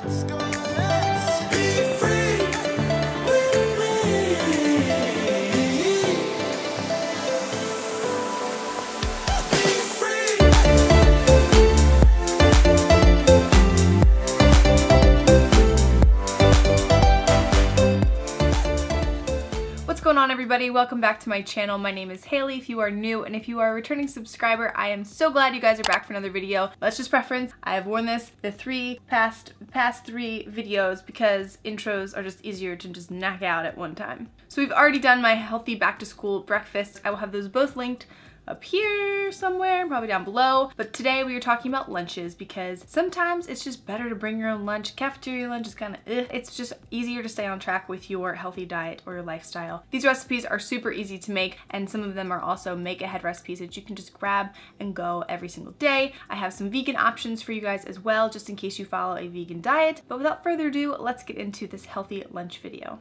What's going on, everybody? Welcome back to my channel. My name is Haley if you are new, and if you are a returning subscriber, I am so glad you guys are back for another video. Let's just preference, I have worn this the past three videos because intros are just easier to just knock out at one time. So we've already done my healthy back to school breakfast. I will have those both linked up here somewhere, probably down below. But today we are talking about lunches because sometimes it's just better to bring your own lunch. Cafeteria lunch is kind of It's just easier to stay on track with your healthy diet or your lifestyle. These recipes are super easy to make, and some of them are also make-ahead recipes that you can just grab and go every single day. I have some vegan options for you guys as well, just in case you follow a vegan diet. But without further ado, let's get into this healthy lunch video.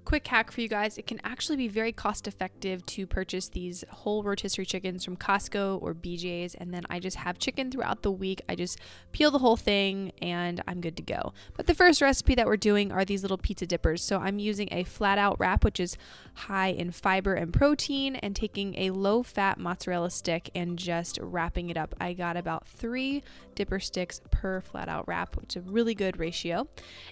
Quick hack for you guys, it can actually be very cost effective to purchase these whole rotisserie chickens from Costco or BJ's, and then I just have chicken throughout the week. I just peel the whole thing and I'm good to go. But the first recipe that we're doing are these little pizza dippers. So I'm using a flat out wrap, which is high in fiber and protein, and taking a low fat mozzarella stick and just wrapping it up. I got about 3 dipper sticks per flat out wrap, which is a really good ratio.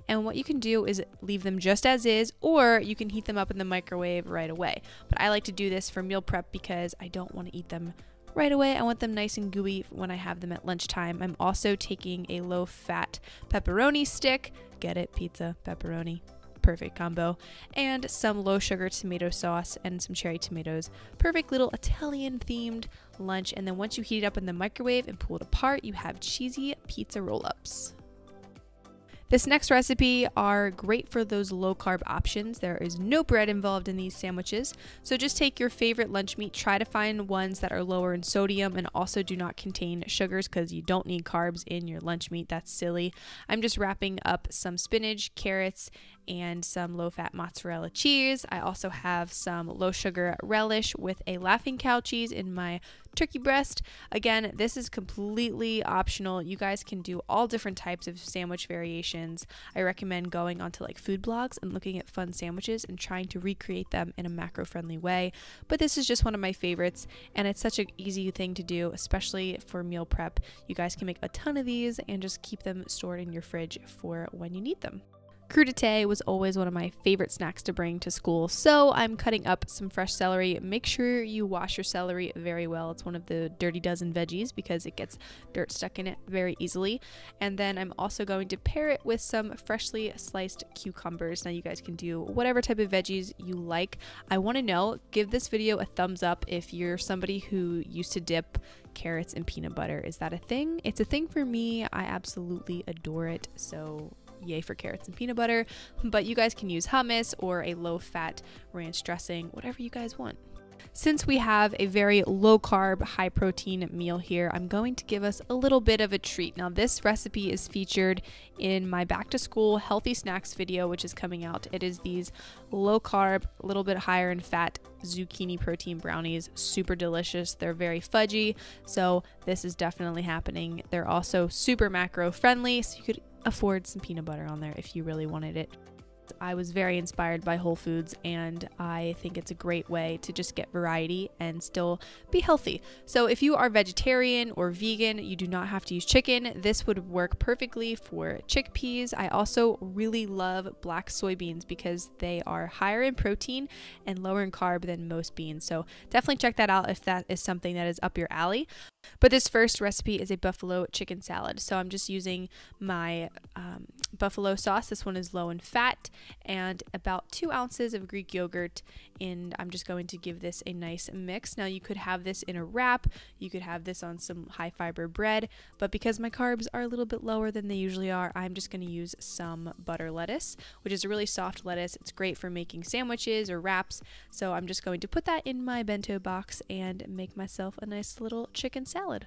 And what you can do is leave them just as is, or you can heat them up in the microwave right away. But I like to do this for meal prep because I don't want to eat them right away. I want them nice and gooey when I have them at lunchtime. I'm also taking a low fat pepperoni stick. Get it? Pizza, pepperoni. Perfect combo. And some low sugar tomato sauce and some cherry tomatoes. Perfect little Italian themed lunch. And then once you heat it up in the microwave and pull it apart, you have cheesy pizza roll-ups. This next recipe are great for those low carb options. There is no bread involved in these sandwiches. So just take your favorite lunch meat, try to find ones that are lower in sodium and also do not contain sugars because you don't need carbs in your lunch meat. That's silly. I'm just wrapping up some spinach, carrots, and some low-fat mozzarella cheese. I also have some low-sugar relish with a Laughing Cow cheese in my turkey breast. Again, this is completely optional. You guys can do all different types of sandwich variations. I recommend going onto like food blogs and looking at fun sandwiches and trying to recreate them in a macro-friendly way. But this is just one of my favorites, and it's such an easy thing to do, especially for meal prep. You guys can make a ton of these and just keep them stored in your fridge for when you need them. Crudité was always one of my favorite snacks to bring to school, so I'm cutting up some fresh celery. Make sure you wash your celery very well. It's one of the dirty dozen veggies because it gets dirt stuck in it very easily. And then I'm also going to pair it with some freshly sliced cucumbers. Now you guys can do whatever type of veggies you like. I want to know, give this video a thumbs up if you're somebody who used to dip carrots in peanut butter. Is that a thing? It's a thing for me. I absolutely adore it. So yay for carrots and peanut butter, but you guys can use hummus or a low-fat ranch dressing, whatever you guys want. Since we have a very low-carb, high-protein meal here, I'm going to give us a little bit of a treat. Now, this recipe is featured in my back-to-school healthy snacks video, which is coming out. It is these low-carb, a little bit higher in fat zucchini protein brownies. Super delicious. They're very fudgy, so this is definitely happening. They're also super macro-friendly, so you could afford some peanut butter on there if you really wanted it. I was very inspired by Whole Foods, and I think it's a great way to just get variety and still be healthy. So if you are vegetarian or vegan, you do not have to use chicken. This would work perfectly for chickpeas. I also really love black soybeans because they are higher in protein and lower in carb than most beans. So definitely check that out if that is something that is up your alley. But this first recipe is a buffalo chicken salad. So I'm just using my buffalo sauce. This one is low in fat, and about 2 ounces of Greek yogurt. And I'm just going to give this a nice mix. Now you could have this in a wrap. You could have this on some high fiber bread. But because my carbs are a little bit lower than they usually are, I'm just going to use some butter lettuce, which is a really soft lettuce. It's great for making sandwiches or wraps. So I'm just going to put that in my bento box and make myself a nice little chicken salad.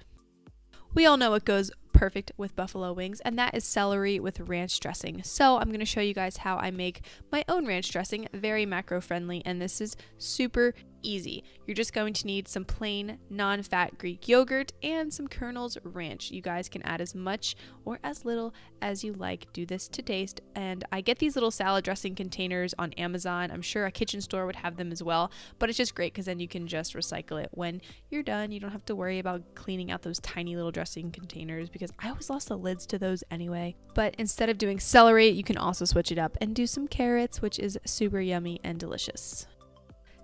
We all know it goes perfect with buffalo wings, and that is celery with ranch dressing. So I'm going to show you guys how I make my own ranch dressing, very macro friendly, and this is super Easy. You're just going to need some plain non-fat Greek yogurt and some Colonel's Ranch. You guys can add as much or as little as you like. Do this to taste. And I get these little salad dressing containers on Amazon. I'm sure a kitchen store would have them as well, but it's just great because then you can just recycle it when you're done. You don't have to worry about cleaning out those tiny little dressing containers because I always lost the lids to those anyway. But instead of doing celery, you can also switch it up and do some carrots, which is super yummy and delicious.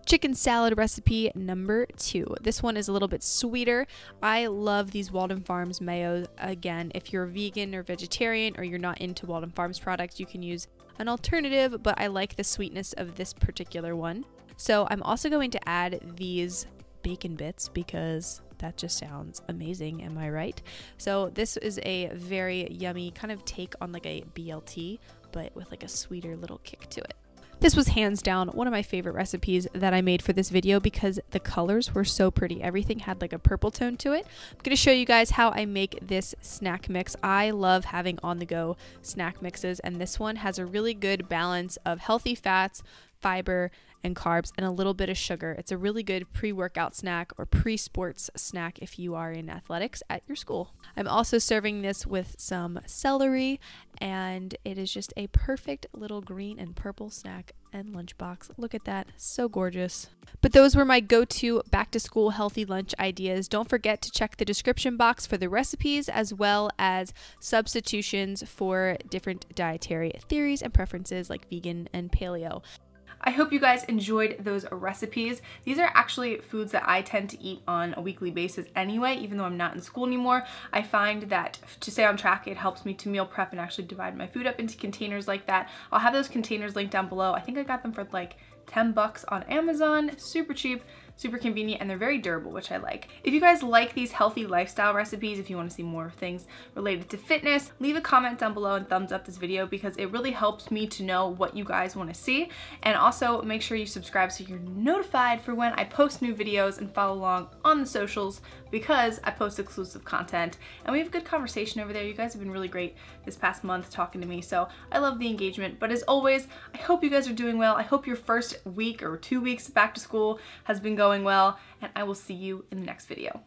Chicken salad recipe number 2. This one is a little bit sweeter. I love these Walden Farms mayo. Again, if you're vegan or vegetarian or you're not into Walden Farms products, you can use an alternative, but I like the sweetness of this particular one. So I'm also going to add these bacon bits because that just sounds amazing, am I right? So this is a very yummy kind of take on like a BLT, but with like a sweeter little kick to it. This was hands down one of my favorite recipes that I made for this video because the colors were so pretty. Everything had like a purple tone to it. I'm going to show you guys how I make this snack mix. I love having on-the-go snack mixes, and this one has a really good balance of healthy fats, fiber, and carbs, and a little bit of sugar. It's a really good pre-workout snack or pre-sports snack if you are in athletics at your school. I'm also serving this with some celery, and it is just a perfect little green and purple snack and lunchbox. Look at that, so gorgeous. But those were my go-to back-to-school healthy lunch ideas. Don't forget to check the description box for the recipes as well as substitutions for different dietary theories and preferences like vegan and paleo. I hope you guys enjoyed those recipes. These are actually foods that I tend to eat on a weekly basis anyway, even though I'm not in school anymore. I find that to stay on track, it helps me to meal prep and actually divide my food up into containers like that. I'll have those containers linked down below. I think I got them for like 10 bucks on Amazon, super cheap, super convenient, and they're very durable, which I like. If you guys like these healthy lifestyle recipes, if you want to see more things related to fitness, leave a comment down below and thumbs up this video because it really helps me to know what you guys want to see. And also make sure you subscribe so you're notified for when I post new videos, and follow along on the socials because I post exclusive content and we have a good conversation over there. You guys have been really great this past month talking to me, so I love the engagement. But as always, I hope you guys are doing well. I hope your first week or 2 weeks back to school has been going well, and I will see you in the next video.